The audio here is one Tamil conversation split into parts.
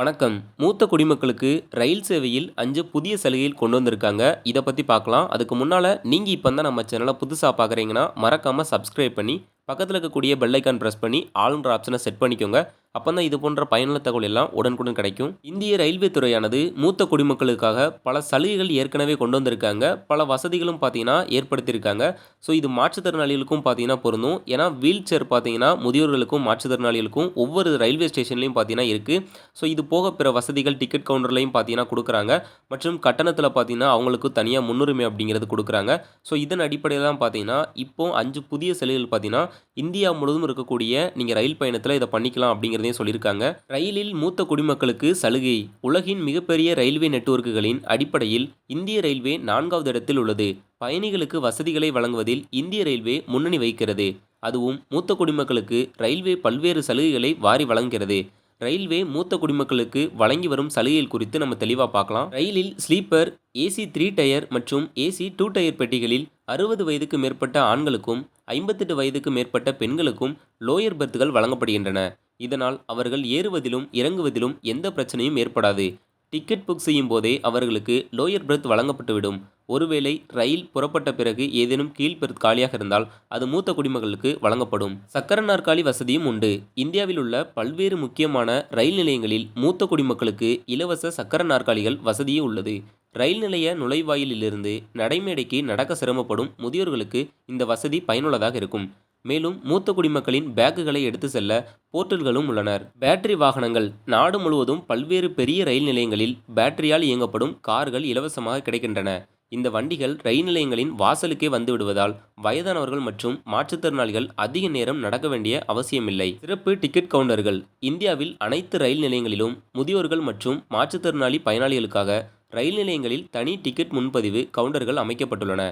வணக்கம். மூத்த குடிமக்களுக்கு ரயில் சேவையில் 5 புதிய சலுகைகள் கொண்டு வந்திருக்காங்க. இத பத்தி பார்க்கலாம். அதுக்கு முன்னால நீங்க இப்ப தான் நம்ம சேனல புதுசா பார்க்குறீங்கன்னா, மறக்காம சப்ஸ்கிரைப் பண்ணி, பக்கத்துல இருக்கக்கூடிய பெல் ஐகான் பிரஸ் பண்ணி, ஆல்ன்ற ஆப்ஷன செட் பண்ணிக்கோங்க. அப்பதான் இது போன்ற பயனுள்ள தகவல் எல்லாம் உடனுக்குடன் கிடைக்கும். இந்திய ரயில்வே துறையானது மூத்த குடிமக்களுக்காக பல சலுகைகள் ஏற்கனவே கொண்டு வந்திருக்காங்க. பல வசதிகளும் பார்த்தீங்கன்னா ஏற்படுத்தியிருக்காங்க. ஸோ இது மாற்றுத்திறனாளிகளுக்கும் பார்த்தீங்கன்னா பொருந்தும். ஏன்னா வீல் சேர் பார்த்தீங்கன்னா முதியோர்களுக்கும், மாற்றுத்திறனாளிகளுக்கும் ஒவ்வொரு ரயில்வே ஸ்டேஷன்லயும் பார்த்தீங்கன்னா இருக்கு. ஸோ இது போக பிற வசதிகள் டிக்கெட் கவுண்டர்லயும் பார்த்தீங்கன்னா குடுக்குறாங்க. மற்றும் கட்டணத்தில பார்த்தீங்கன்னா அவங்களுக்கு தனியா முன்னுரிமை அப்படிங்கிறது குடுக்குறாங்க. ஸோ இதன் அடிப்படையில தான் பார்த்தீங்கன்னா, இப்போ 5 புதிய சலுகைகள் பார்த்தீங்கன்னா, இந்தியா முழுவதும் இருக்கக்கூடிய நீங்க ரயில் பயணத்தில இத பண்ணிக்கலாம் அப்படிங்கிறதையும் சொல்லியிருக்காங்க. ரயிலில் மூத்த குடிமக்களுக்கு சலுகை. உலகின் மிகப்பெரிய ரயில்வே நெட்வொர்க்குகளின் அடிப்படையில் இந்திய ரயில்வே 4வது இடத்தில் உள்ளது. பயணிகளுக்கு வசதிகளை வழங்குவதில் இந்திய ரயில்வே முன்னணி வகிக்கிறது. அதுவும் மூத்த குடிமக்களுக்கு ரயில்வே பல்வேறு சலுகைகளை வாரி வழங்குகிறது. ரயில்வே மூத்த குடிமக்களுக்கு வழங்கி வரும் சலுகைகள் குறித்து நம்ம தெளிவா பார்க்கலாம். ரயிலில் ஸ்லீப்பர், ஏசி 3 டயர் மற்றும் ஏசி 2 டயர் பெட்டிகளில் 60 வயதுக்கு மேற்பட்ட ஆண்களுக்கும், 58 வயதுக்கு மேற்பட்ட பெண்களுக்கும் லோயர் பெர்த்துகள் வழங்கப்படுகின்றன. இதனால் அவர்கள் ஏறுவதிலும், இறங்குவதிலும் எந்த பிரச்சனையும் ஏற்படாது. டிக்கெட் புக் செய்யும் போதே அவர்களுக்கு லோயர் பெர்த் வழங்கப்பட்டுவிடும். ஒருவேளை ரயில் புறப்பட்ட பிறகு ஏதேனும் கீழ் பெர்த் காலியாக இருந்தால் அது மூத்த குடிமக்களுக்கு வழங்கப்படும். சக்கர நாற்காலி வசதியும் உண்டு. இந்தியாவில் உள்ள பல்வேறு முக்கியமான ரயில் நிலையங்களில் மூத்த குடிமக்களுக்கு இலவச சக்கர நாற்காலிகள் வசதியும் உள்ளது. ரயில் நிலைய நுழைவாயிலிலிருந்து நடைமேடைக்கு நடக்க சிரமப்படும் முதியோர்களுக்கு இந்த வசதி பயனுள்ளதாக இருக்கும். மேலும் மூத்த குடிமக்களின் பேக்குகளை எடுத்து செல்ல போர்ட்டல்களும் உள்ளனர். பேட்டரி வாகனங்கள். நாடு முழுவதும் பல்வேறு பெரிய ரயில் நிலையங்களில் பேட்டரியால் இயங்கப்படும் கார்கள் இலவசமாக கிடைக்கின்றன. இந்த வண்டிகள் ரயில் நிலையங்களின் வாசலுக்கே வந்து விடுவதால் வயதானவர்கள் மற்றும் மாற்றுத்திறனாளிகள் அதிக நேரம் நடக்க வேண்டிய அவசியமில்லை. சிறப்பு டிக்கெட் கவுண்டர்கள். இந்தியாவில் அனைத்து ரயில் நிலையங்களிலும் முதியோர்கள் மற்றும் மாற்றுத்திறனாளி பயனாளிகளுக்காக ரயில் நிலையங்களில் தனி டிக்கெட் முன்பதிவு கவுண்டர்கள் அமைக்கப்பட்டுள்ளன.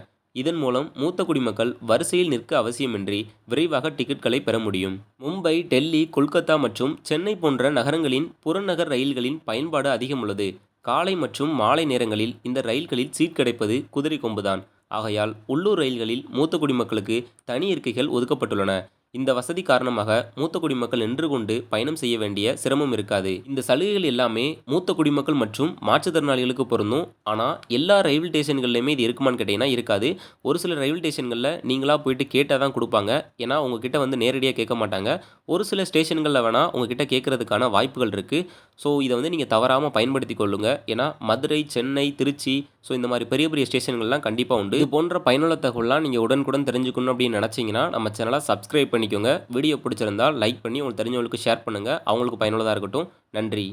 இதன் மூலம் மூத்த குடிமக்கள் வரிசையில் நிற்க அவசியமின்றி விரைவாக டிக்கெட்களை பெற முடியும். மும்பை, டெல்லி, கொல்கத்தா மற்றும் சென்னை போன்ற நகரங்களின் புறநகர் ரயில்களின் பயன்பாடு அதிகம் உள்ளது. காலை மற்றும் மாலை நேரங்களில் இந்த ரயில்களில் சீட் கிடைப்பது குதிரை கொம்புதான். ஆகையால் உள்ளூர் ரயில்களில் மூத்த குடிமக்களுக்கு தனி இருக்கைகள் ஒதுக்கப்பட்டுள்ளன. இந்த வசதி காரணமாக மூத்த குடிமக்கள் நின்று கொண்டு பயணம் செய்ய வேண்டிய சிரமம் இருக்காது. இந்த சலுகைகள் எல்லாமே மூத்த குடிமக்கள் மற்றும் மாற்றுத்திறனாளிகளுக்கு பொருந்தும். ஆனால் எல்லா ரயில்வே ஸ்டேஷன்கள்லையுமே இது இருக்குமான்னு கேட்டிங்கன்னா இருக்காது. ஒரு சில ரயில்வே ஸ்டேஷன்களில் நீங்களா போயிட்டு கேட்டால் தான் கொடுப்பாங்க. ஏன்னா உங்ககிட்ட வந்து நேரடியாக கேட்க மாட்டாங்க. ஒரு சில ஸ்டேஷன்களில் வேணால் உங்ககிட்ட கேட்கறதுக்கான வாய்ப்புகள் இருக்குது. ஸோ இதை வந்து நீங்கள் தவறாமல் பயன்படுத்தி கொள்ளுங்க. ஏன்னா மதுரை, சென்னை, திருச்சி ஸோ இந்த மாதிரி பெரிய பெரிய ஸ்டேஷன்கள்லாம் கண்டிப்பாக உண்டு. இது போன்ற பயனுள்ள தகவலாம் நீங்கள் உடனுக்குடன் தெரிஞ்சுக்கணும் அப்படின்னு நினச்சிங்கன்னா நம்ம சேனலை சப்ஸ்கிரைப் பண்ணிக்கோங்க. வீடியோ பிடிச்சிருந்தால் லைக் பண்ணி உங்களுக்கு தெரிஞ்சவங்களுக்கு ஷேர் பண்ணுங்கள். அவங்களுக்கு பயனுள்ளதாக இருக்கட்டும். நன்றி.